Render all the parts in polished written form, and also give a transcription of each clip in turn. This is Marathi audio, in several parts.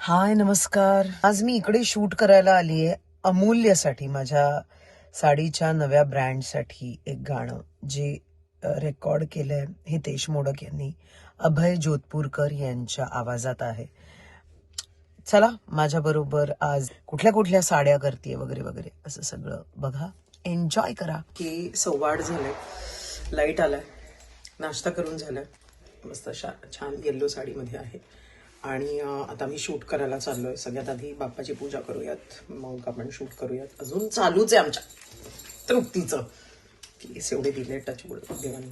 हाय नमस्कार. आज मी इकडे शूट करायला आली आहे अमूल्यसाठी, माझ्या साडीच्या नव्या ब्रँडसाठी एक गाणं जे रेकॉर्ड केलंय हितेश मोडक यांनी, अभय जोधपूरकर यांच्या आवाजात आहे. चला माझ्या बरोबर आज कुठल्या कुठल्या साड्या करते वगैरे वगैरे असं सगळं बघा, एन्जॉय करा. की 8:15 झालंय, लाईट आलाय, नाश्ता करून झालाय, मस्त छान येल्लो साडीमध्ये आहे आणि आता मी शूट करायला चाललोय. सगळ्यात आधी बाप्पाची पूजा करूयात, मग आपण शूट करूयात. अजून चालूच आहे आमच्या तृप्तीचं, केस एवढे दिले टचवूड देवानी.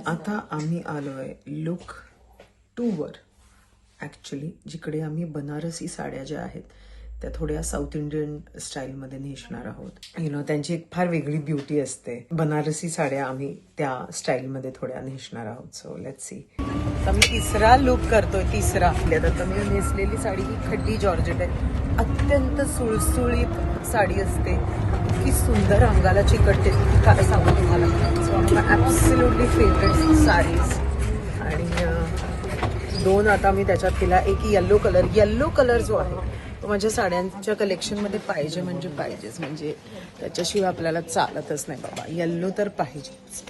आता आम्ही आलोय लुक 2 वर. ऍक्च्युली जिकडे आम्ही बनारसी साड्या ज्या आहेत त्या थोड्या साऊथ इंडियन स्टाईलमध्ये नेसणार आहोत. त्यांची एक फार वेगळी ब्युटी असते. बनारसी साड्या आम्ही त्या स्टाईलमध्ये थोड्या नेसणार आहोत. So let's see. आता मी तिसरा लुक करतोय, तिसरा. आता मी नेसलेली साडी ही खड्डी जॉर्जेट आहे. अत्यंत सुळसुळीत साडी असते, इतकी सुंदर, अंगाला चिकटते, काय सांगू तुम्हाला. So absolutely favourite sarees. आणि 2 आता मी त्याच्यात केला. एक येल्लो कलर जो आहे तो माझ्या साड्यांच्या कलेक्शनमध्ये पाहिजे म्हणजे पाहिजेच, म्हणजे त्याच्याशिवाय आपल्याला चालतच नाही बाबा. येल्लो तर पाहिजेच.